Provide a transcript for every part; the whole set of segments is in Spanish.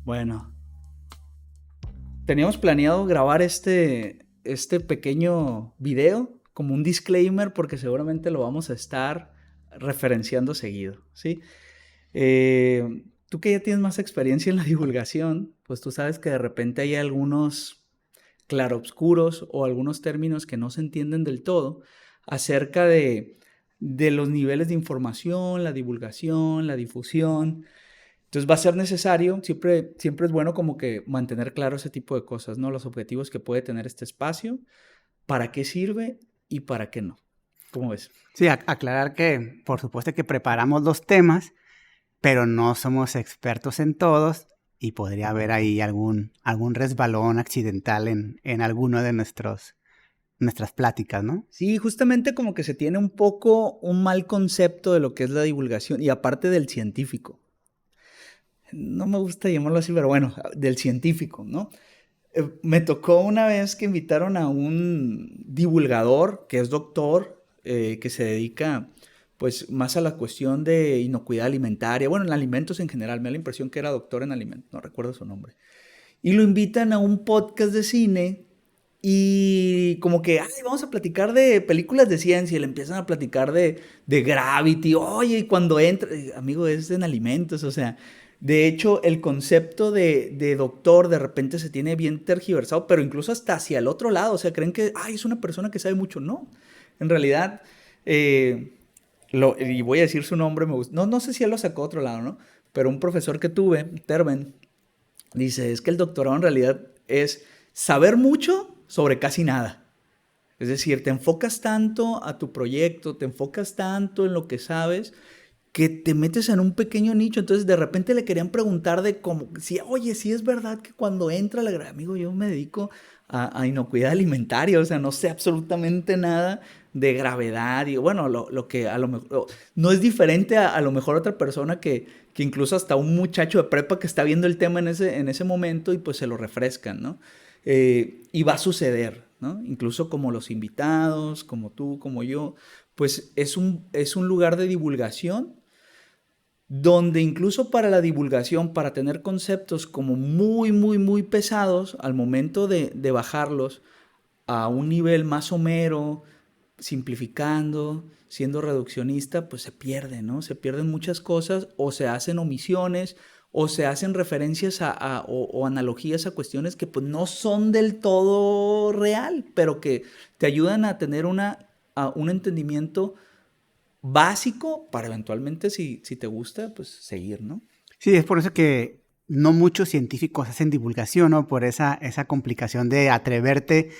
Bueno, teníamos planeado grabar este pequeño video como un disclaimer porque seguramente lo vamos a estar referenciando seguido, ¿sí? Tú que ya tienes más experiencia en la divulgación, pues tú sabes que de repente hay algunos claroscuros o algunos términos que no se entienden del todo acerca de los niveles de información, la divulgación, la difusión. Entonces va a ser necesario, siempre es bueno como que mantener claro ese tipo de cosas, ¿no? Los objetivos que puede tener este espacio, para qué sirve y para qué no. ¿Cómo ves? Sí, aclarar que por supuesto que preparamos los temas, pero no somos expertos en todos y podría haber ahí algún resbalón accidental en alguno de nuestras pláticas, ¿no? Sí, justamente como que se tiene un poco un mal concepto de lo que es la divulgación y aparte del científico. No me gusta llamarlo así, pero bueno, del científico, ¿no? Me tocó una vez que invitaron a un divulgador que es doctor, que se dedica pues más a la cuestión de inocuidad alimentaria, bueno, en alimentos en general, me da la impresión que era doctor en alimentos, no recuerdo su nombre. Y lo invitan a un podcast de cine y como que, ay, vamos a platicar de películas de ciencia y le empiezan a platicar de Gravity, oye, y cuando entra, amigo, es en alimentos, o sea, de hecho, el concepto de doctor de repente se tiene bien tergiversado, pero incluso hasta hacia el otro lado, o sea, creen que, ay, es una persona que sabe mucho, no, en realidad, eh, y voy a decir su nombre, no sé si él lo sacó a otro lado, ¿no? Pero un profesor que tuve, Terben, dice, es que el doctorado en realidad es saber mucho sobre casi nada. Es decir, te enfocas tanto a tu proyecto, te enfocas tanto en lo que sabes, que te metes en un pequeño nicho. Entonces, de repente le querían preguntar de cómo, si, oye, si es verdad que cuando entra la amigo, yo me dedico a inocuidad alimentaria, o sea, no sé absolutamente nada de gravedad. Y bueno, lo que a lo mejor no es diferente a lo mejor otra persona que incluso hasta un muchacho de prepa que está viendo el tema en ese momento y pues se lo refrescan, ¿no? Y va a suceder, ¿no? Incluso como los invitados, como tú, como yo, pues es un lugar de divulgación donde incluso para la divulgación, para tener conceptos como muy pesados, al momento de bajarlos a un nivel más somero, simplificando, siendo reduccionista, pues se pierde, ¿no? Se pierden muchas cosas o se hacen omisiones o se hacen referencias o analogías a cuestiones que pues no son del todo real, pero que te ayudan a tener un entendimiento básico para eventualmente, si te gusta, pues seguir, ¿no? Sí, es por eso que no muchos científicos hacen divulgación, ¿no? Por esa complicación de atreverte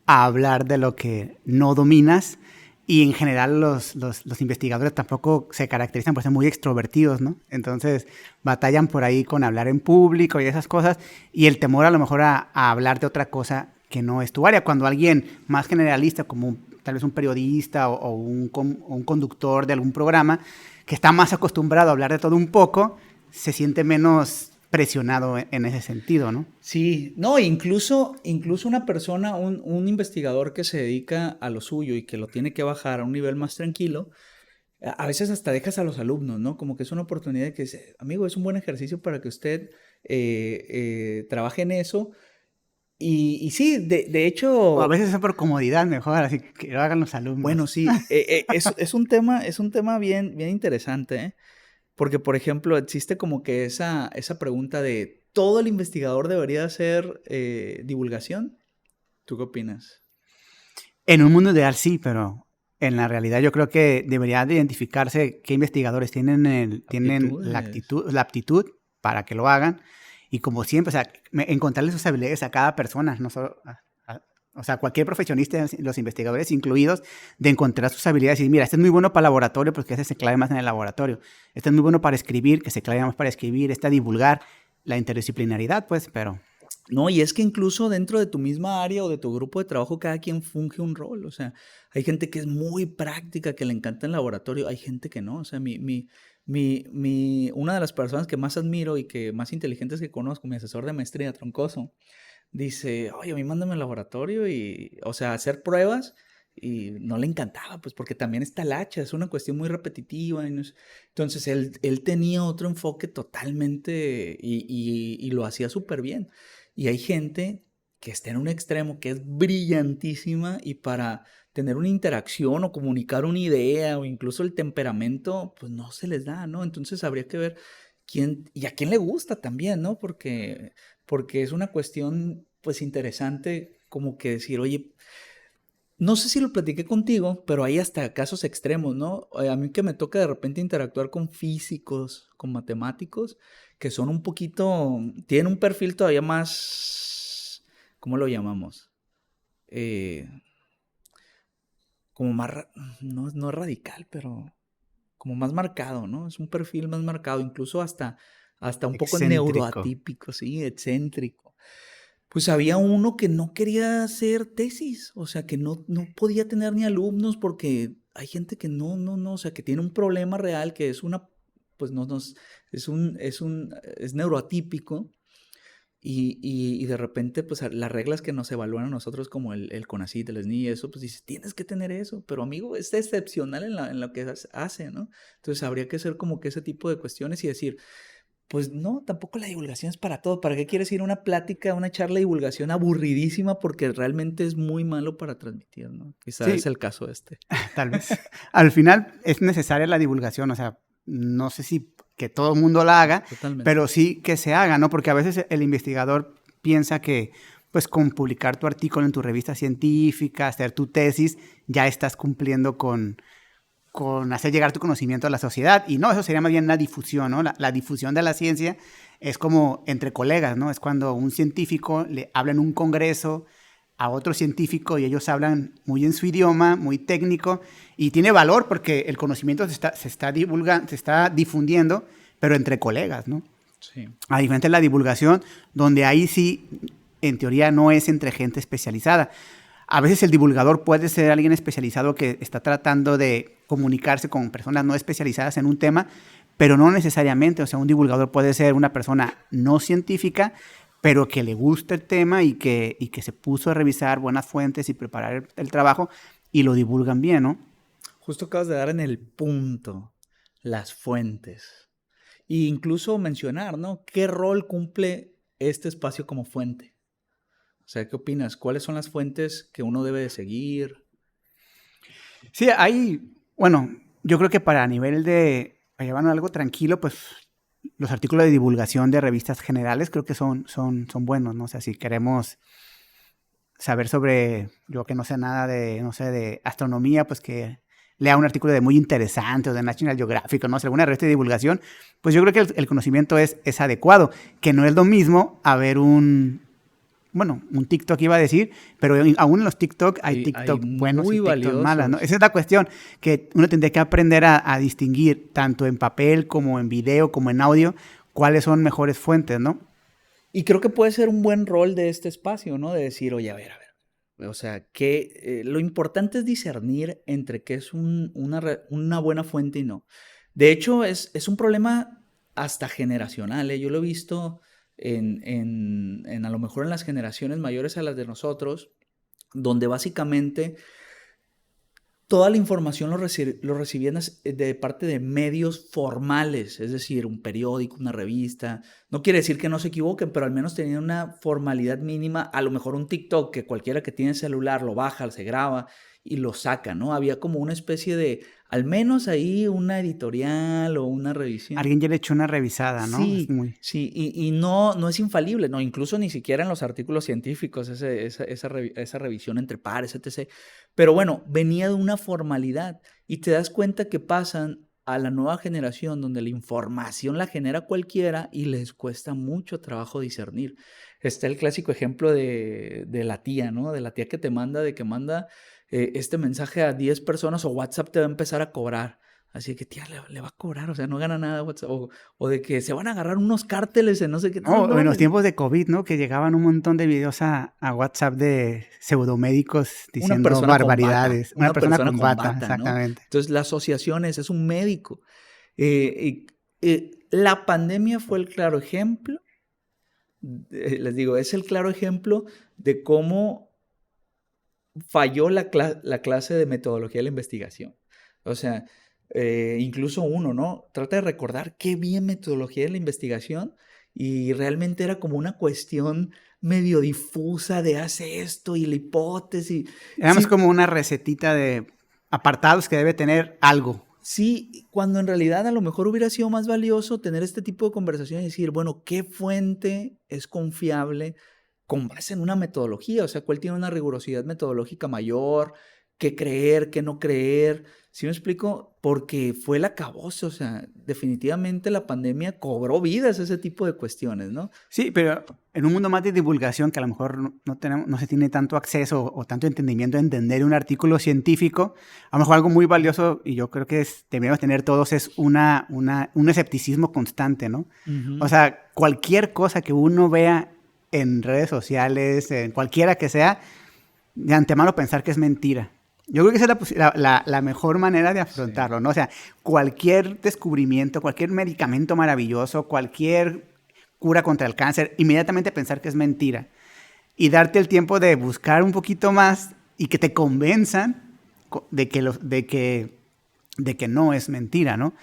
a hablar de lo que no dominas. Y en general los investigadores tampoco se caracterizan por ser muy extrovertidos, ¿no? Entonces batallan por ahí con hablar en público y esas cosas. Y el temor a lo mejor a hablar de otra cosa que no es tu área. Cuando alguien más generalista, como tal vez un periodista o un conductor de algún programa, que está más acostumbrado a hablar de todo un poco, se siente menos presionado en ese sentido, ¿no? Sí, no, incluso una persona, un investigador que se dedica a lo suyo y que lo tiene que bajar a un nivel más tranquilo, a veces hasta dejas a los alumnos, ¿no? Como que es una oportunidad que dice, amigo, es un buen ejercicio para que usted trabaje en eso. Y sí, de O a hecho, veces es por comodidad mejor, así que lo hagan los bueno, alumnos. sí, es un tema bien interesante, ¿eh? Porque, por ejemplo, existe como que esa pregunta de, ¿todo el investigador debería hacer divulgación? ¿Tú qué opinas? En un mundo ideal sí, pero en la realidad yo creo que debería de identificarse qué investigadores tienen Aptitudes. la aptitud para que lo hagan. Y como siempre, o sea, encontrarle sus habilidades a cada persona, no solo o sea, cualquier profesionista, los investigadores incluidos, de encontrar sus habilidades y decir, mira, este es muy bueno para el laboratorio porque este se clave más en el laboratorio. Este es muy bueno para escribir, que se clave más para escribir, este a divulgar la interdisciplinaridad, pues, pero No, y es que incluso dentro de tu misma área o de tu grupo de trabajo, cada quien funge un rol. O sea, hay gente que es muy práctica, que le encanta el laboratorio, hay gente que no. O sea, una de las personas que más admiro y que más inteligentes que conozco, mi asesor de maestría, Troncoso, dice, oye, a mí mándame al laboratorio y, o sea, hacer pruebas. y no le encantaba, pues porque también está el hacha, es una cuestión muy repetitiva. Entonces él tenía otro enfoque totalmente y lo hacía súper bien. Y hay gente que está en un extremo que es brillantísima y para tener una interacción o comunicar una idea o incluso el temperamento, pues no se les da, ¿no? Entonces habría que ver quién y a quién le gusta también, ¿no? Porque es una cuestión, pues interesante como que decir, oye, no sé si lo platiqué contigo, pero hay hasta casos extremos, ¿no? A mí que me toca de repente interactuar con físicos, con matemáticos, que son un poquito, tienen un perfil todavía más, ¿cómo lo llamamos? Eh, como más, no es radical, pero como más marcado, ¿no? Es un perfil más marcado, incluso hasta un poco Excéntrico. neuroatípico, sí, excéntrico. Pues había uno que no quería hacer tesis, o sea, que no podía tener ni alumnos porque hay gente que no, o sea, que tiene un problema real que es una, pues no, es neuroatípico y de repente, pues las reglas que nos evalúan a nosotros como el CONACYT, el SNI y eso, pues dices, tienes que tener eso, pero amigo, es excepcional en lo que hace, ¿no? Entonces habría que hacer como que ese tipo de cuestiones y decir, pues no, tampoco la divulgación es para todo. ¿Para qué quieres ir a una plática, a una charla de divulgación aburridísima? Porque realmente es muy malo para transmitir, ¿no? Quizás es Sí, el caso este. tal vez. Al final es necesaria la divulgación, o sea, no sé si que todo el mundo la haga, Totalmente. pero sí que se haga, ¿no? Porque a veces el investigador piensa que, pues, con publicar tu artículo en tu revista científica, hacer tu tesis, ya estás cumpliendo con hacer llegar tu conocimiento a la sociedad. Y no, eso sería más bien la difusión, ¿no? La difusión de la ciencia es como entre colegas, ¿no? Es cuando un científico le habla en un congreso a otro científico y ellos hablan muy en su idioma, muy técnico, y tiene valor porque el conocimiento se está divulgando, se está difundiendo, pero entre colegas, ¿no? Sí. A diferencia de la divulgación, donde ahí sí, en teoría, no es entre gente especializada. A veces el divulgador puede ser alguien especializado que está tratando de comunicarse con personas no especializadas en un tema, pero no necesariamente. O sea, un divulgador puede ser una persona no científica, pero que le gusta el tema y que se puso a revisar buenas fuentes y preparar el trabajo y lo divulgan bien, ¿no? Justo acabas de dar en el punto las fuentes. E incluso mencionar, ¿no? ¿Qué rol cumple este espacio como fuente? O sea, ¿qué opinas? ¿Cuáles son las fuentes que uno debe de seguir? Sí, hay, bueno, yo creo que para nivel de, para llevarnos algo tranquilo, pues los artículos de divulgación de revistas generales creo que son buenos, ¿no? O sea, si queremos saber sobre, yo que no sé nada de, no sé, de astronomía, pues que lea un artículo de muy interesante o de National Geographic o no sé, alguna revista de divulgación, pues yo creo que el conocimiento es adecuado, que no es lo mismo a ver un TikTok iba a decir, pero aún en los TikTok hay Hay TikTok buenos y muy TikTok malas, ¿no? valiosos. Esa es la cuestión, que uno tendría que aprender a distinguir tanto en papel como en video, como en audio, cuáles son mejores fuentes, ¿no? Y creo que puede ser un buen rol de este espacio, ¿no? De decir, oye, a ver. O sea, que lo importante es discernir entre qué es una buena fuente y no. De hecho, es un problema hasta generacional, ¿eh? Yo lo he visto a lo mejor en las generaciones mayores a las de nosotros, donde básicamente toda la información lo recibían de parte de medios formales, es decir, un periódico, una revista. No quiere decir que no se equivoquen, pero al menos tenían una formalidad mínima. A lo mejor un TikTok que cualquiera que tiene celular lo baja, se graba y lo saca, ¿no? Había como una especie de, al menos ahí, una editorial o una revisión. Alguien ya le echó una revisada, ¿no? Es Sí, muy... sí, y no es infalible, no, incluso ni siquiera en los artículos científicos, esa revisión entre pares, etc. Pero bueno, venía de una formalidad y te das cuenta que pasan a la nueva generación donde la información la genera cualquiera y les cuesta mucho trabajo discernir. Está el clásico ejemplo de la tía, ¿no? De la tía que te manda, de que manda este mensaje a 10 personas o WhatsApp te va a empezar a cobrar. Así que tía, le va a cobrar, o sea, no gana nada WhatsApp. O de que se van a agarrar unos cárteles en no sé qué. No, No, en no, los tiempos de COVID, ¿no? Que llegaban un montón de videos a WhatsApp de pseudomédicos una diciendo persona con bata, barbaridades. Una persona con con bata, bata, ¿no? exactamente. Entonces, la asociación es un médico. La pandemia fue el claro ejemplo, les digo, es el claro ejemplo de cómo falló la clase de metodología de la investigación. O sea, incluso uno, ¿no? Trata de recordar qué bien metodología de la investigación y realmente era como una cuestión medio difusa de hace esto y la hipótesis. Era más Sí, como una recetita de apartados que debe tener algo. sí, cuando en realidad a lo mejor hubiera sido más valioso tener este tipo de conversación y decir, bueno, ¿qué fuente es confiable con base en una metodología? O sea, ¿cuál tiene una rigurosidad metodológica mayor? ¿Qué creer, qué no creer? ¿Sí me explico? Porque fue el acabose, o sea, definitivamente la pandemia cobró vidas ese tipo de cuestiones, ¿no? Sí, pero en un mundo más de divulgación que a lo mejor no se tiene tanto acceso o tanto entendimiento de entender un artículo científico, a lo mejor algo muy valioso, y yo creo que deberíamos tener todos, es un escepticismo constante, ¿no? O Ujú. sea, cualquier cosa que uno vea en redes sociales, en cualquiera que sea, de antemano pensar que es mentira. Yo creo que esa es la mejor manera de Sí. afrontarlo, ¿no? O sea, cualquier descubrimiento, cualquier medicamento maravilloso, cualquier cura contra el cáncer, inmediatamente pensar que es mentira. Y darte el tiempo de buscar un poquito más y que te convenzan de que no es mentira, ¿no?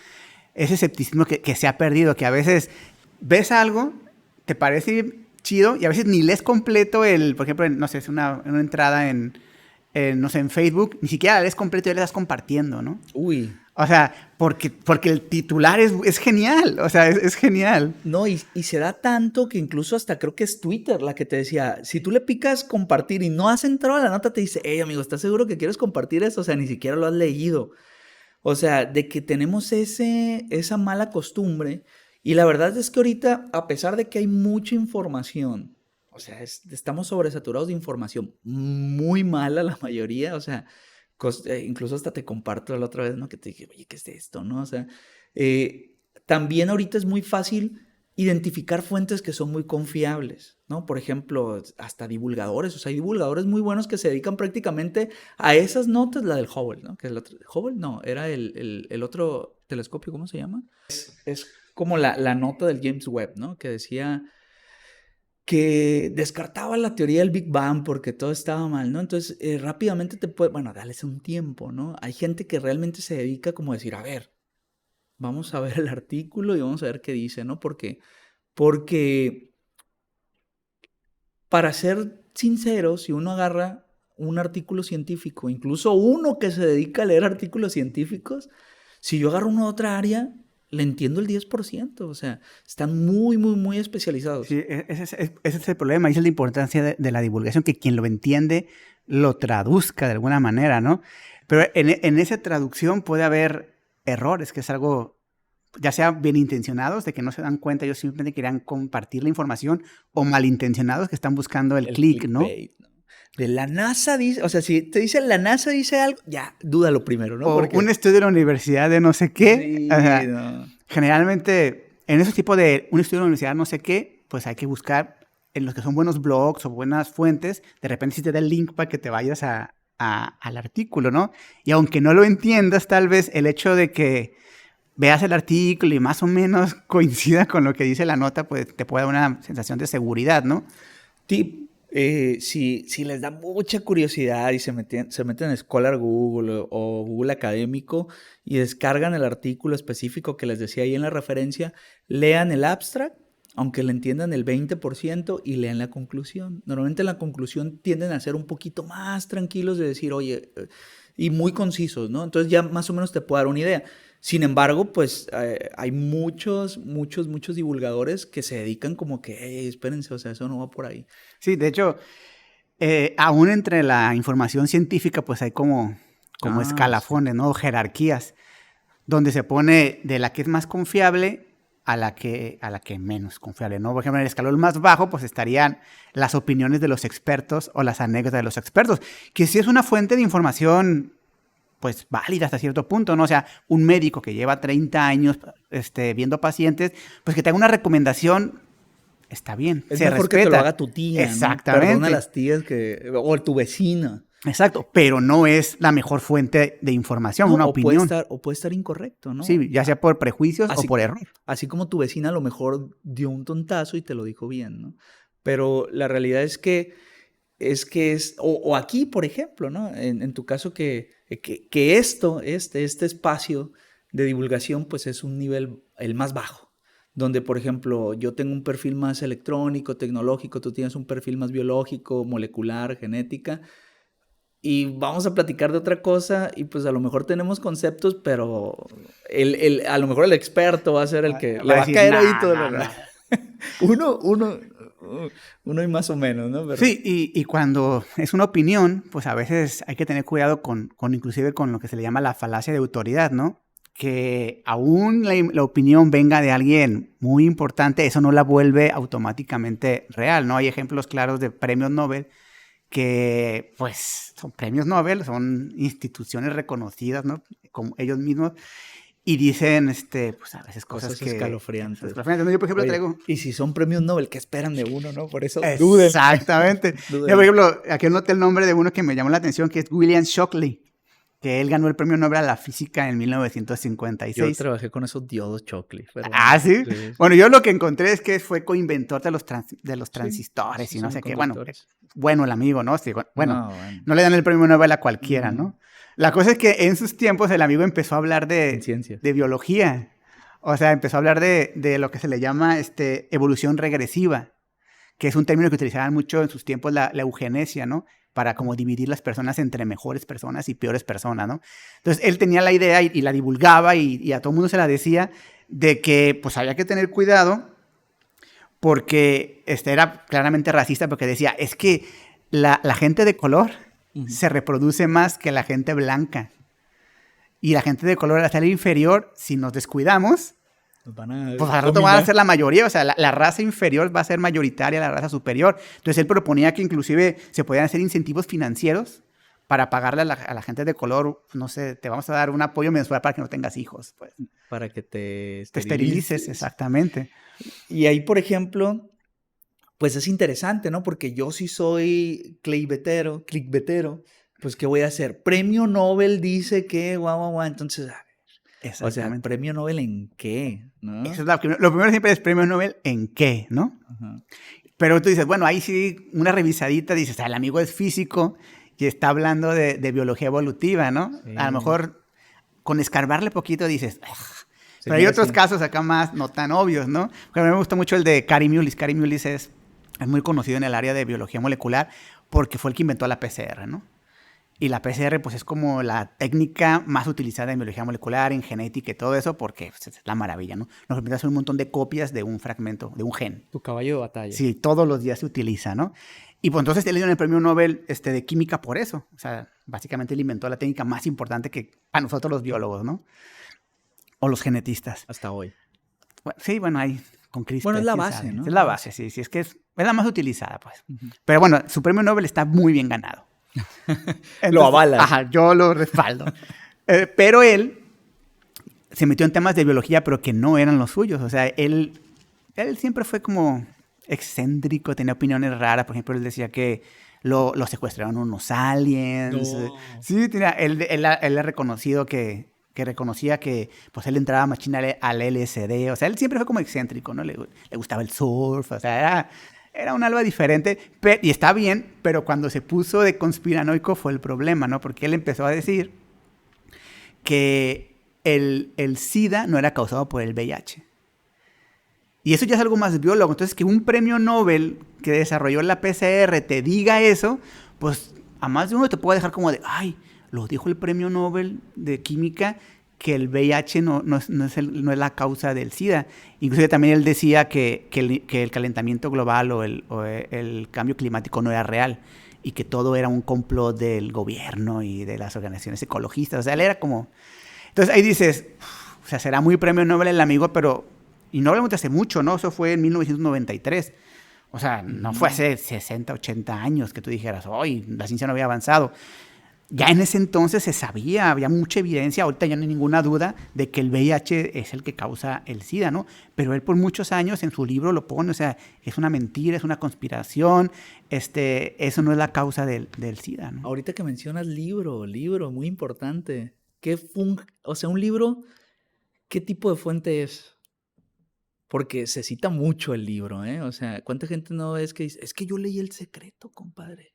Ese escepticismo que se ha perdido, que a veces ves algo, te parece chido y a veces ni lees completo por ejemplo, no sé, es una entrada no sé, en Facebook, ni siquiera la lees completo y la estás compartiendo, ¿no? Uy, O sea, porque el titular es genial, o sea, es genial. no, y se da tanto que incluso hasta creo que es Twitter la que te decía, si tú le picas compartir y no has entrado a la nota, te dice, hey amigo, ¿estás seguro que quieres compartir eso? O sea, ni siquiera lo has leído. O sea, de que tenemos esa mala costumbre. Y la verdad es que ahorita, a pesar de que hay mucha información, o sea, estamos sobresaturados de información muy mala la mayoría, o sea, incluso hasta te comparto la otra vez, ¿no? Que te dije, oye, ¿qué es esto? ¿No? O sea, también ahorita es muy fácil identificar fuentes que son muy confiables, ¿no? Por ejemplo, hasta divulgadores, o sea, hay divulgadores muy buenos que se dedican prácticamente a esas notas, la del Hubble, ¿no? Que el otro, Hubble no, era el otro telescopio, ¿cómo se llama? Es como la nota del James Webb, ¿no? Que decía que descartaba la teoría del Big Bang porque todo estaba mal, ¿no? Entonces, rápidamente te puede, bueno, dales un tiempo, ¿no? Hay gente que realmente se dedica como a decir, a ver, vamos a ver el artículo y vamos a ver qué dice, ¿no? Porque para ser sincero, si uno agarra un artículo científico, incluso uno que se dedica a leer artículos científicos, si yo agarro uno de otra área, le entiendo el 10%, o sea, están muy, muy, muy especializados. Sí, ese es el problema, y esa es la importancia de la divulgación, que quien lo entiende lo traduzca de alguna manera, ¿no? Pero en esa traducción puede haber errores, que es algo, ya sea bien intencionados, de que no se dan cuenta, ellos simplemente querían compartir la información, o malintencionados que están buscando el El clic, ¿no? clickbait, ¿no? De la NASA dice, o sea, si te dicen la NASA dice algo, ya, dúdalo primero, ¿no? O un Porque estudio de la universidad de no sé qué. O sí, sea, no. generalmente, en ese tipo de un estudio de la universidad no sé qué, pues hay que buscar en los que son buenos blogs o buenas fuentes, de repente sí te da el link para que te vayas al artículo, ¿no? Y aunque no lo entiendas, tal vez el hecho de que veas el artículo y más o menos coincida con lo que dice la nota, pues te puede dar una sensación de seguridad, ¿no? Tip, si les da mucha curiosidad y se meten en Scholar Google o Google Académico y descargan el artículo específico que les decía ahí en la referencia, lean el abstract, aunque le entiendan el 20% y lean la conclusión. Normalmente en la conclusión tienden a ser un poquito más tranquilos de decir, oye, y muy concisos, ¿no? Entonces ya más o menos te puedo dar una idea. Sin embargo, pues hay muchos divulgadores que se dedican como que, hey, espérense, o sea, eso no va por ahí. Sí, de hecho, aún entre la información científica, pues hay como Ah, sí. escalafones, ¿no? Jerarquías, donde se pone de la que es más confiable a la que menos confiable, ¿no? Por ejemplo, en el escalón más bajo, pues estarían las opiniones de los expertos o las anécdotas de los expertos, que sí es una fuente de información, pues válida hasta cierto punto, ¿no? O sea, un médico que lleva 30 años viendo pacientes, pues que te haga una recomendación, está bien, Es se mejor que te lo respeta. haga tu tía, ¿no? Perdona a Exactamente. las tías o tu vecina. Exacto, pero no es la mejor fuente de información, No, una opinión. o puede estar incorrecto, ¿no? Sí, ya sea por prejuicios o Así, por error. así como tu vecina a lo mejor dio un tontazo y te lo dijo bien, ¿no? Pero la realidad es que es que o aquí, por ejemplo, ¿no? En tu caso que este espacio de divulgación, pues es un nivel el más bajo, donde, por ejemplo, yo tengo un perfil más electrónico, tecnológico, tú tienes un perfil más biológico, molecular, genética, y vamos a platicar de otra cosa y pues a lo mejor tenemos conceptos, pero a lo mejor el experto va a ser el que le Va a va a decir, caer ahí no, todo. no, no. Uno, uno, uno y más o menos, ¿no? Pero Sí, y cuando es una opinión, pues a veces hay que tener cuidado con inclusive con lo que se le llama la falacia de autoridad, ¿no? Que aún la opinión venga de alguien muy importante, eso no la vuelve automáticamente real, ¿no? Hay ejemplos claros de premios Nobel que, pues, son premios Nobel, son instituciones reconocidas, ¿no? Como ellos mismos, y dicen, pues a veces cosas cosas que son escalofriantes. escalofriantes, ¿no? Yo, por ejemplo, Oye, traigo... y si son premios Nobel, ¿qué esperan de uno, no? Por eso duden. Exactamente. Yo, por Duden. ejemplo, aquí anoté el nombre de uno que me llamó la atención, que es William Shockley, que él ganó el premio Nobel a la física en Yo 1956. trabajé con esos diodos Chocli, Ah, perdón. ¿sí? Sí. Bueno, yo lo que encontré es que fue coinventor de los Sí, transistores esos y no son sé qué. Bueno, conductores. bueno el amigo, ¿no? Sí, bueno, No, bueno. no le dan el premio Nobel a cualquiera, Mm, ¿no? La cosa es que en sus tiempos el amigo empezó a hablar en ciencias. de biología. O sea, empezó a hablar de lo que se le llama evolución regresiva, que es un término que utilizaban mucho en sus tiempos la eugenesia, ¿no? Para como dividir las personas entre mejores personas y peores personas, ¿no? Entonces él tenía la idea y la divulgaba y a todo el mundo se la decía de que pues había que tener cuidado porque era claramente racista porque decía, es que la gente de color se reproduce más que la gente blanca. Y la gente de color al ser inferior, si nos descuidamos, Nos van a pues al rato van a dominar. ser la mayoría, o sea, la raza inferior va a ser mayoritaria a la raza superior. Entonces él proponía que inclusive se podían hacer incentivos financieros para pagarle a la gente de color, no sé, te vamos a dar un apoyo mensual para que no tengas hijos, pues. Para que te Te esterilices, esterilices. exactamente. Y ahí, por ejemplo, pues es interesante, ¿no? Porque yo sí soy clickbaitero, pues ¿qué voy a hacer? Premio Nobel dice que, guau, guau, guau. Entonces, o sea, Exactamente. ¿premio Nobel en qué? ¿No? Eso es lo primero siempre es premio Nobel en qué, ¿no? Ajá. Pero tú dices, bueno, ahí sí, una revisadita, dices, el amigo es físico y está hablando de biología evolutiva, ¿no? A lo Sí. mejor con escarbarle poquito dices, "Ugh". Se Pero hay mira otros así. casos acá más no tan obvios, ¿no? Porque a mí me gusta mucho el de Kary Mullis. Kary Mullis es muy conocido en el área de biología molecular porque fue el que inventó la PCR, ¿no? Y la PCR pues es como la técnica más utilizada en biología molecular, en genética y todo eso porque pues, es la maravilla, ¿no? Nos permite hacer un montón de copias de un fragmento, de un gen. Tu caballo de batalla. Sí, todos los días se utiliza, ¿no? Y pues entonces él le dieron el premio Nobel de química por eso. O sea, básicamente él inventó la técnica más importante que para nosotros los biólogos, ¿no? O los genetistas. Hasta hoy. Bueno, sí, bueno, hay con Bueno, es CRISPR, la quién base, sabe. ¿no? Es la base, sí, sí, es que es la más utilizada, pues. Ujú. Pero bueno, su premio Nobel está muy bien ganado. Lo Entonces, avalas. ajá, yo lo respaldo. Pero él se metió en temas de biología, pero que no eran los suyos. O sea, él siempre fue como excéntrico, tenía opiniones raras. Por ejemplo, él decía que lo secuestraron unos aliens. No. Sí, él ha reconocido que reconocía que pues él entraba machina al LSD. O sea, él siempre fue como excéntrico, ¿no? Le gustaba el surf, o sea, era un alma diferente. Y está bien, pero cuando se puso de conspiranoico fue el problema, ¿no? Porque él empezó a decir que el SIDA no era causado por el VIH. Y eso ya es algo más biólogo. Entonces, que un premio Nobel que desarrolló la PCR te diga eso, pues a más de uno te puede dejar como de, ay, lo dijo el premio Nobel de química que el VIH no es la causa del SIDA. Inclusive también él decía que el calentamiento global o el cambio climático no era real y que todo era un complot del gobierno y de las organizaciones ecologistas. O sea, él era como... Entonces ahí dices, o sea, será muy premio Nobel el amigo, pero... Y no hablamos de hace mucho, ¿no? Eso fue en 1993. O sea, no fue hace 60, 80 años que tú dijeras, hoy la ciencia no había avanzado. Ya en ese entonces se sabía, había mucha evidencia, ahorita ya no hay ninguna duda de que el VIH es el que causa el SIDA, ¿no? Pero él por muchos años en su libro lo pone, o sea, es una mentira, es una conspiración, eso no es la causa del SIDA, ¿no? Ahorita que mencionas libro, muy importante. O sea, un libro, ¿qué tipo de fuente es? Porque se cita mucho el libro, ¿eh? O sea, ¿cuánta gente no es que dice, es que yo leí El Secreto, compadre?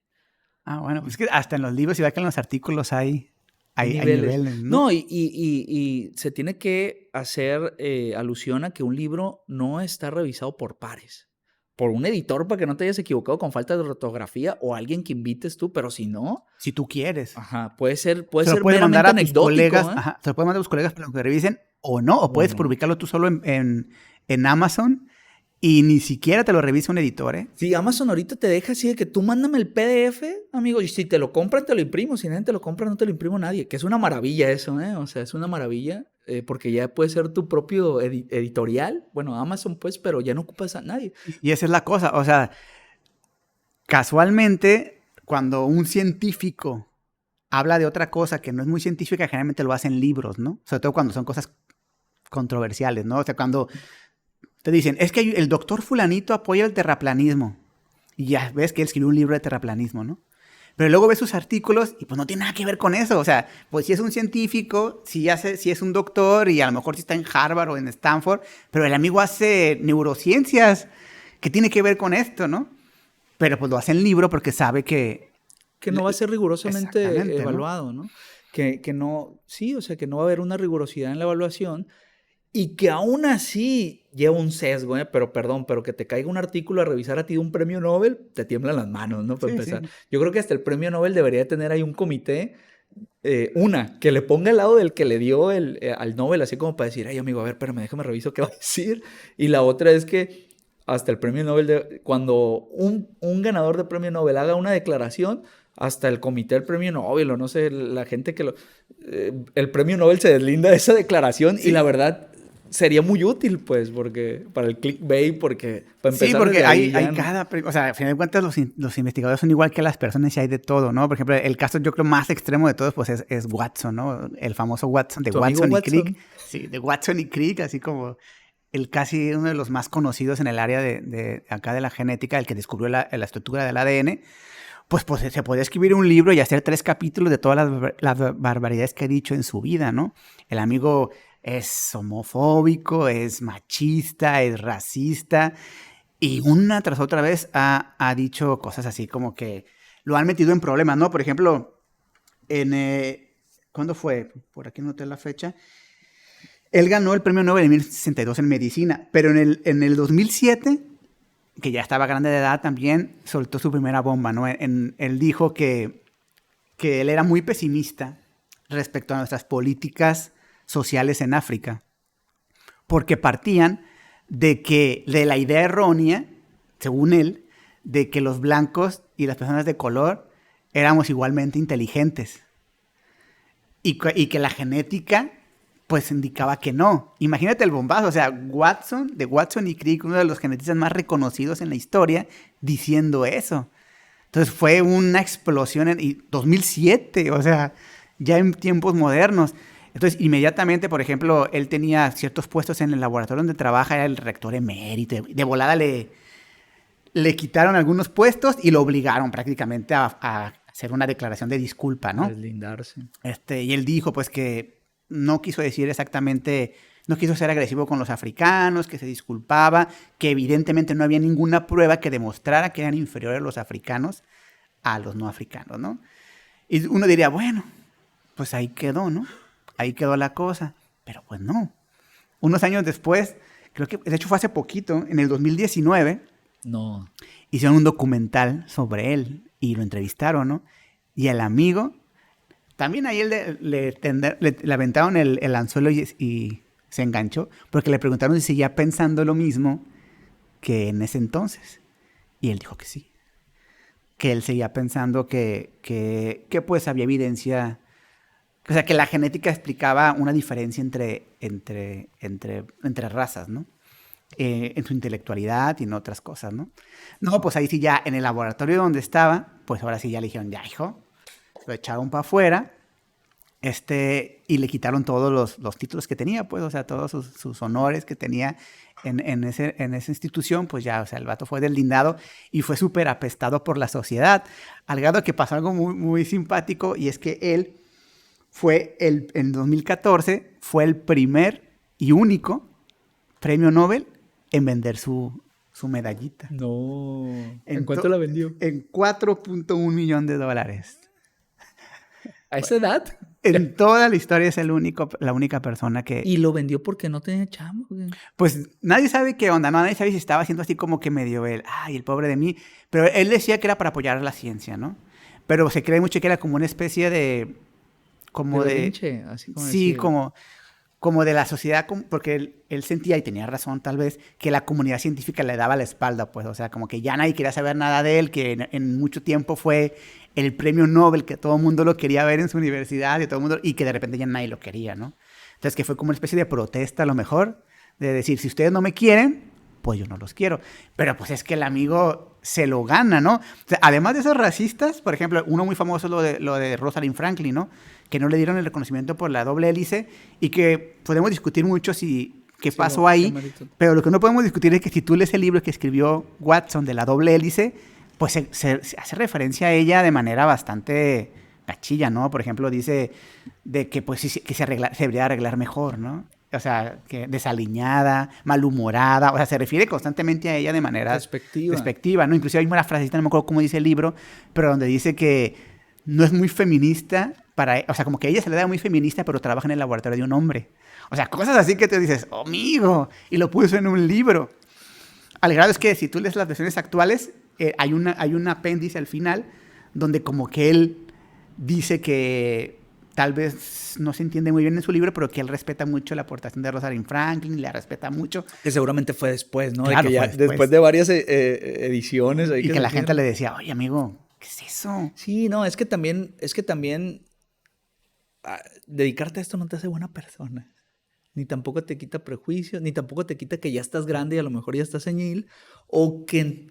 Ah, bueno, pues es que hasta en los libros, igual que en los artículos hay Niveles. niveles, ¿no? No, y se tiene que hacer alusión a que un libro no está revisado por pares. Por un editor para que no te hayas equivocado con falta de ortografía o alguien que invites tú, pero si no, Si tú quieres. ajá, puede ser Se lo puedes mandar meramente a tus colegas, anecdótico, ¿eh? ajá, se lo puedes mandar a tus colegas para que revisen o no, o O puedes no. publicarlo tú solo en Amazon y ni siquiera te lo revisa un editor, ¿eh? Si Amazon ahorita te deja así de que tú mándame el PDF, amigo, y si te lo compran, te lo imprimo. Si nadie te lo compra, no te lo imprimo nadie. Que es una maravilla eso, ¿eh? O sea, es una maravilla porque ya puede ser tu propio editorial. Bueno, Amazon pues, pero ya no ocupas a nadie. Y esa es la cosa, o sea, casualmente, cuando un científico habla de otra cosa que no es muy científica, generalmente lo hace en libros, ¿no? Sobre todo cuando son cosas controversiales, ¿no? O sea, cuando te dicen, es que el doctor fulanito apoya el terraplanismo. Y ya ves que él escribió un libro de terraplanismo, ¿no? Pero luego ves sus artículos y pues no tiene nada que ver con eso. O sea, pues si es un científico, si es un doctor y a lo mejor si está en Harvard o en Stanford, pero el amigo hace neurociencias. ¿Qué tiene que ver con esto, no? Pero pues lo hace en libro porque sabe que... Que no va a ser rigurosamente Exactamente, ¿no? evaluado, ¿no? Que no, sí, o sea, que no va a haber una rigurosidad en la evaluación y que aún así lleva un sesgo, ¿eh? Pero perdón, pero que te caiga un artículo a revisar a ti de un premio Nobel, te tiemblan las manos, ¿no? Para Sí, empezar. sí. Yo creo que hasta el premio Nobel debería tener ahí un comité, que le ponga al lado del que le dio al Nobel, así como para decir, ay, amigo, a ver, espérame, déjame reviso qué va a decir. Y la otra es que hasta el premio Nobel, cuando un ganador de premio Nobel haga una declaración, hasta el comité del premio Nobel, o no sé, la gente que el premio Nobel se deslinda de esa declaración Sí. y la verdad sería muy útil, pues, porque para el clickbait, porque para empezar Sí, porque desde ahí hay ya cada... O sea, al final de cuentas los investigadores son igual que las personas y hay de todo, ¿no? Por ejemplo, el caso yo creo más extremo de todos pues es Watson, ¿no? El famoso Watson, de tu amigo Watson y Watson. Crick. Sí, de Watson y Crick, así como el casi uno de los más conocidos en el área de acá de la genética, el que descubrió la estructura del ADN. Pues se podía escribir un libro y hacer 3 capítulos de todas las barbaridades que ha dicho en su vida, ¿no? El amigo es homofóbico, es machista, es racista y una tras otra vez ha dicho cosas así como que lo han metido en problemas, ¿no? Por ejemplo, ¿cuándo fue? Por aquí noté la fecha. Él ganó el premio Nobel en 1962 en medicina, pero en el 2007, que ya estaba grande de edad también, soltó su primera bomba, ¿no? Él dijo que él era muy pesimista respecto a nuestras políticas sociales en África, porque partían de la idea errónea, según él, de que los blancos y las personas de color éramos igualmente inteligentes y que la genética pues indicaba que no. Imagínate el bombazo, o sea, Watson y Crick, uno de los genetistas más reconocidos en la historia, diciendo eso. Entonces fue una explosión en 2007, o sea, ya en tiempos modernos. Entonces, inmediatamente, por ejemplo, él tenía ciertos puestos en el laboratorio donde trabaja, era el rector emérito, de volada le quitaron algunos puestos y lo obligaron prácticamente a hacer una declaración de disculpa, ¿no? A deslindarse. Y él dijo, pues, que no quiso decir exactamente, no quiso ser agresivo con los africanos, que se disculpaba, que evidentemente no había ninguna prueba que demostrara que eran inferiores los africanos a los no africanos, ¿no? Y uno diría, bueno, pues ahí quedó, ¿no? Ahí quedó la cosa. Pero pues no. Unos años después, creo que de hecho fue hace poquito, en el 2019, No. hicieron un documental sobre él y lo entrevistaron, ¿no? Y el amigo, también ahí él le aventaron el anzuelo y se enganchó, porque le preguntaron si seguía pensando lo mismo que en ese entonces. Y él dijo que sí. Que él seguía pensando que pues había evidencia, o sea, que la genética explicaba una diferencia entre razas, ¿no? En su intelectualidad y en otras cosas, ¿no? No, pues ahí sí ya en el laboratorio donde estaba, pues ahora sí ya le dijeron, ya hijo, lo echaron para afuera, y le quitaron todos los títulos que tenía, pues, o sea, todos sus honores que tenía en esa institución, pues ya, o sea, el vato fue deslindado y fue súper apestado por la sociedad, al grado que pasó algo muy, muy simpático, y es que él en 2014, fue el primer y único premio Nobel en vender su su medallita. No. ¿En cuánto la vendió? En $4.1 millones. ¿A esa edad? En toda la historia es la única persona que... Y lo vendió porque no tenía chamba, güey. Pues nadie sabe qué onda, ¿no? Nadie sabe si estaba haciendo así como que medio el pobre de mí. Pero él decía que era para apoyar la ciencia, ¿no? Pero se cree mucho que era como una especie de... Como de... berrinche, así como Sí, decir. como de la sociedad, porque él sentía, y tenía razón tal vez, que la comunidad científica le daba la espalda, pues, o sea, como que ya nadie quería saber nada de él, que en mucho tiempo fue el premio Nobel, que todo el mundo lo quería ver en su universidad, y que de repente ya nadie lo quería, ¿no? Entonces, que fue como una especie de protesta, a lo mejor, de decir, si ustedes no me quieren, pues yo no los quiero. Pero pues es que el amigo se lo gana, ¿no? O sea, además de esos racistas, por ejemplo, uno muy famoso es lo de Rosalind Franklin, ¿no? Que no le dieron el reconocimiento por la doble hélice y que podemos discutir mucho qué pasó ahí, pero lo que no podemos discutir es que si tú lees el libro que escribió Watson de la doble hélice, pues se hace referencia a ella de manera bastante gachilla, ¿no? Por ejemplo, dice de que pues sí, que se debería arreglar mejor, ¿no? O sea, que desaliñada, malhumorada, o sea, se refiere constantemente a ella de manera despectiva, ¿no? Inclusive hay una frasecita, no me acuerdo cómo dice el libro, pero donde dice que no es muy feminista o sea, como que ella se le da muy feminista, pero trabaja en el laboratorio de un hombre. O sea, cosas así que te dices, oh, amigo, y lo puso en un libro. Al grado es que si tú lees las versiones actuales, hay un apéndice al final donde como que él dice que tal vez no se entiende muy bien en su libro, pero que él respeta mucho la aportación de Rosalind Franklin, la respeta mucho. Que seguramente fue después, ¿no? Claro, de que ya, después de varias ediciones. Y que la gente le decía, oye, amigo, ¿qué es eso? Sí, no, es que también dedicarte a esto no te hace buena persona. Ni tampoco te quita prejuicios, ni tampoco te quita que ya estás grande y a lo mejor ya estás senil, o que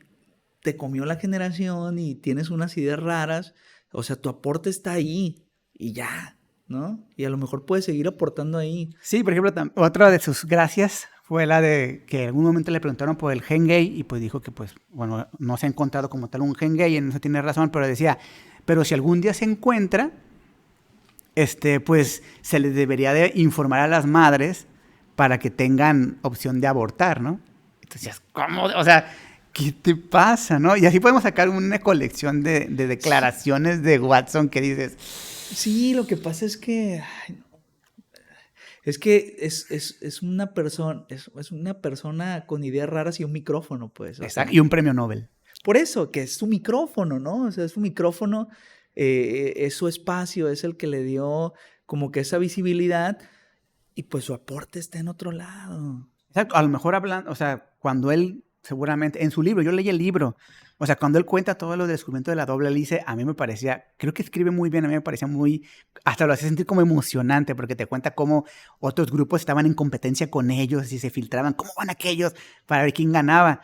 te comió la generación y tienes unas ideas raras. O sea, tu aporte está ahí y ya, ¿no? Y a lo mejor puedes seguir aportando ahí. Sí, por ejemplo, otra de sus gracias fue la de que en algún momento le preguntaron por el gen gay y pues dijo que pues, bueno, no se ha encontrado como tal un gen gay, y en eso tiene razón, pero decía, pero si algún día se encuentra, pues se les debería de informar a las madres para que tengan opción de abortar, ¿no? Entonces, ¿cómo? O sea, ¿qué te pasa, no? Y así podemos sacar una colección de declaraciones de Watson que dices... Sí, lo que pasa es que... Ay, no. Es que es una persona con ideas raras y un micrófono, pues. Exacto, y un premio Nobel. Por eso, que es su micrófono, ¿no? O sea, es su micrófono, es su espacio, es el que le dio como que esa visibilidad y pues su aporte está en otro lado. Exacto, a lo mejor hablando, o sea, cuando él seguramente, en su libro, yo leí el libro, o sea, cuando él cuenta todo lo del descubrimiento de la doble hélice, a mí me parecía, creo que escribe muy bien, a mí me parecía hasta lo hace sentir como emocionante, porque te cuenta cómo otros grupos estaban en competencia con ellos y se filtraban, ¿cómo van aquellos? Para ver quién ganaba.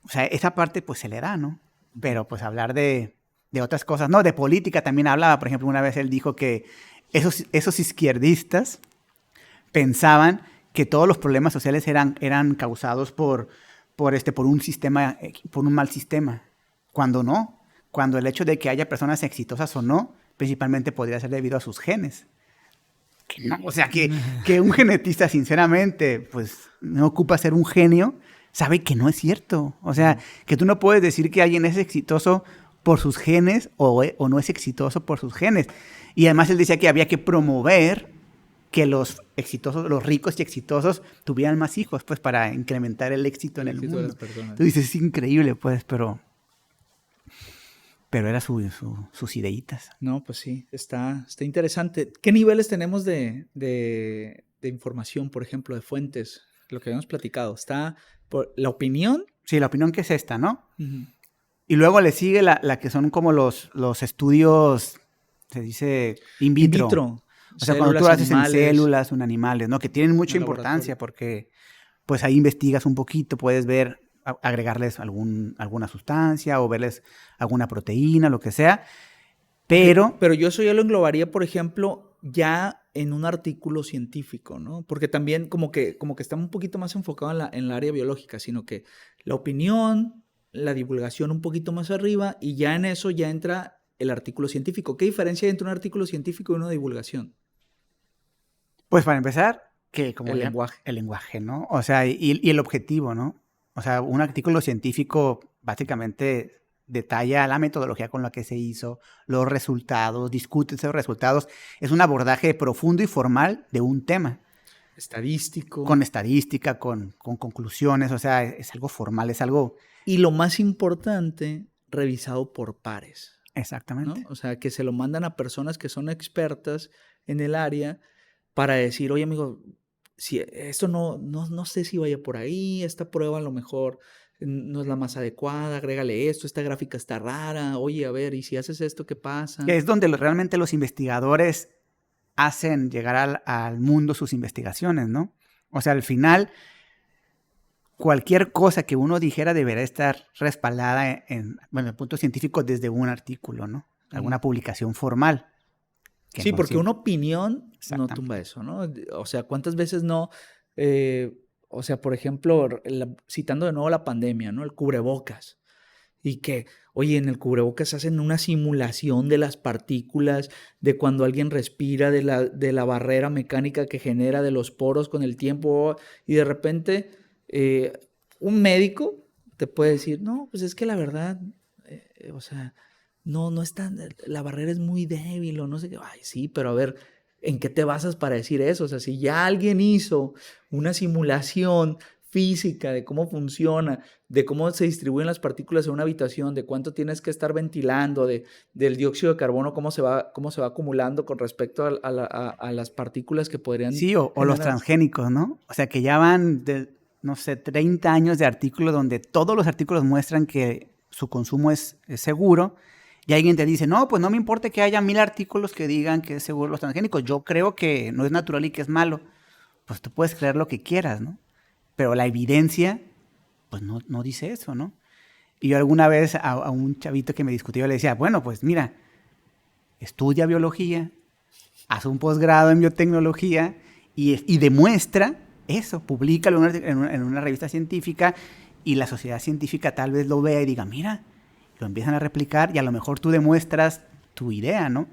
O sea, esa parte pues se le da, ¿no? Pero pues hablar de otras cosas, no, de política también hablaba. Por ejemplo, una vez él dijo que esos izquierdistas pensaban que todos los problemas sociales eran causados por un mal sistema, cuando no, cuando el hecho de que haya personas exitosas o no, principalmente podría ser debido a sus genes. Que no, o sea, que un genetista, sinceramente, pues no ocupa ser un genio, sabe que no es cierto. O sea, que tú no puedes decir que alguien es exitoso por sus genes o no es exitoso por sus genes. Y además él decía que había que promover que los ricos y exitosos tuvieran más hijos, pues para incrementar el éxito en el mundo. Tú dices, es increíble, pues, pero eran sus ideitas. No, pues sí, está interesante. ¿Qué niveles tenemos de información, por ejemplo, de fuentes? Lo que habíamos platicado. Está por la opinión. Sí, la opinión que es esta, ¿no? Uh-huh. Y luego le sigue la que son como los estudios, se dice, in vitro. O sea, cuando tú haces en células o en animales, ¿no? Que tienen mucha importancia porque pues ahí investigas un poquito, puedes ver, agregarles alguna sustancia o verles alguna proteína, lo que sea, pero... Pero yo eso ya lo englobaría, por ejemplo, ya en un artículo científico, ¿no? Porque también como que está un poquito más enfocado en la área biológica, sino que la opinión, la divulgación un poquito más arriba y ya en eso ya entra el artículo científico. ¿Qué diferencia hay entre un artículo científico y una divulgación? Pues para empezar, que como el lenguaje, ¿no? O sea, y el objetivo, ¿no? O sea, un artículo científico básicamente detalla la metodología con la que se hizo, los resultados, discute esos resultados. Es un abordaje profundo y formal de un tema. Estadístico. Con estadística, con conclusiones, o sea, es algo formal, es algo... Y lo más importante, revisado por pares. Exactamente. ¿No? O sea, que se lo mandan a personas que son expertas en el área para decir, oye, amigo, si esto no sé si vaya por ahí, esta prueba a lo mejor no es la más adecuada, agrégale esto, esta gráfica está rara, oye, a ver, y si haces esto, ¿qué pasa? Que es donde realmente los investigadores hacen llegar al mundo sus investigaciones, ¿no? O sea, al final, cualquier cosa que uno dijera debería estar respaldada bueno, el punto científico desde un artículo, ¿no? Alguna publicación formal. Sí, no porque una opinión no tumba Exactamente. eso, ¿no? O sea, ¿cuántas veces no? O sea, por ejemplo, citando de nuevo la pandemia, ¿no? El cubrebocas. Y que, oye, en el cubrebocas hacen una simulación de las partículas, de cuando alguien respira, de la barrera mecánica que genera de los poros con el tiempo, y de repente un médico te puede decir, no, pues es que la verdad, o sea, no es tan, la barrera es muy débil o no sé qué, ay, sí, pero a ver, ¿en qué te basas para decir eso? O sea, si ya alguien hizo una simulación física de cómo funciona, de cómo se distribuyen las partículas en una habitación, de cuánto tienes que estar ventilando, del dióxido de carbono, cómo se va acumulando con respecto a las partículas que podrían Sí, o los generar. transgénicos, ¿no? O sea, que ya van, no sé, 30 años de artículos donde todos los artículos muestran que su consumo es seguro. Y alguien te dice, no, pues no me importa que haya 1000 artículos que digan que es seguro los transgénicos. Yo creo que no es natural y que es malo. Pues tú puedes creer lo que quieras, ¿no? Pero la evidencia, pues no dice eso, ¿no? Y yo alguna vez a un chavito que me discutió le decía, bueno, pues mira, estudia biología, haz un posgrado en biotecnología y demuestra eso, públicalo en una revista científica y la sociedad científica tal vez lo vea y diga, mira, lo empiezan a replicar y a lo mejor tú demuestras tu idea, ¿no?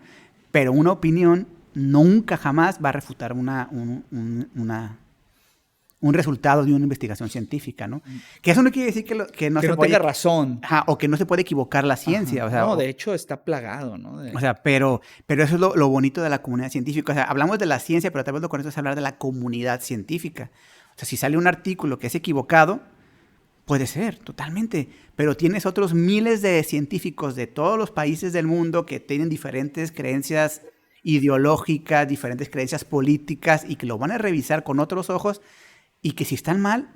Pero una opinión nunca jamás va a refutar un resultado de una investigación científica, ¿no? Que eso no quiere decir que no Que se no puede... tenga razón. Ajá, o que no se puede equivocar la ciencia, o sea... No, de hecho está plagado, ¿no? O sea, pero eso es lo bonito de la comunidad científica. O sea, hablamos de la ciencia, pero tal vez lo correcto es hablar de la comunidad científica. O sea, si sale un artículo que es equivocado, puede ser, totalmente. Pero tienes otros miles de científicos de todos los países del mundo que tienen diferentes creencias ideológicas, diferentes creencias políticas y que lo van a revisar con otros ojos y que si están mal,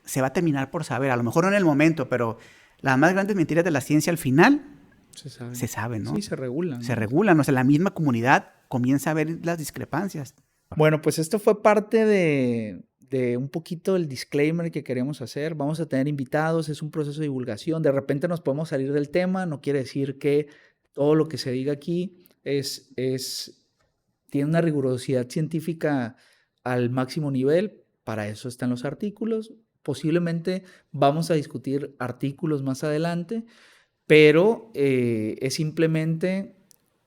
se va a terminar por saber. A lo mejor no en el momento, pero las más grandes mentiras de la ciencia al final se sabe, ¿no? Sí, se regulan. Se regulan, o sea, la misma comunidad comienza a ver las discrepancias. Bueno, pues esto fue parte de un poquito el disclaimer que queremos hacer. Vamos a tener invitados, es un proceso de divulgación. De repente nos podemos salir del tema, no quiere decir que todo lo que se diga aquí tiene una rigurosidad científica al máximo nivel. Para eso están los artículos. Posiblemente vamos a discutir artículos más adelante, pero es simplemente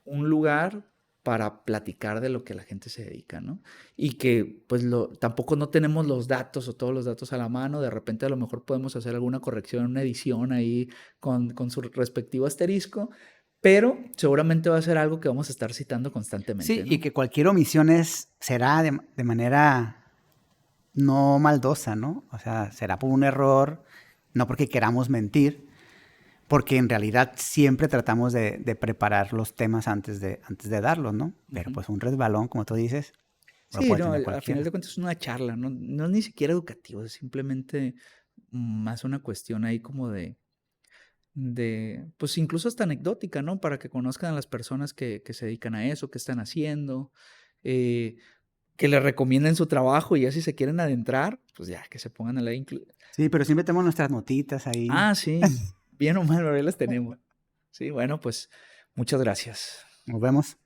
un lugar para platicar de lo que la gente se dedica, ¿no? Y que pues tampoco no tenemos los datos o todos los datos a la mano, de repente a lo mejor podemos hacer alguna corrección en una edición ahí con su respectivo asterisco, pero seguramente va a ser algo que vamos a estar citando constantemente, Sí, ¿no? y que cualquier omisión será de manera no maldosa, ¿no? O sea, será por un error, no porque queramos mentir, porque en realidad siempre tratamos de preparar los temas antes de darlos, ¿no? Pero pues un resbalón, como tú dices, lo Sí, puede no, tener al final cualquiera. de cuentas es una charla, no es ni siquiera educativo, es simplemente más una cuestión ahí como pues incluso hasta anecdótica, ¿no? Para que conozcan a las personas que se dedican a eso, qué están haciendo, eh, que les recomienden su trabajo y ya si se quieren adentrar, pues ya, que se pongan a leer. Sí, pero siempre tenemos nuestras notitas ahí. Sí, bien o mal, pero ahí las tenemos. Sí, bueno, pues muchas gracias. Nos vemos.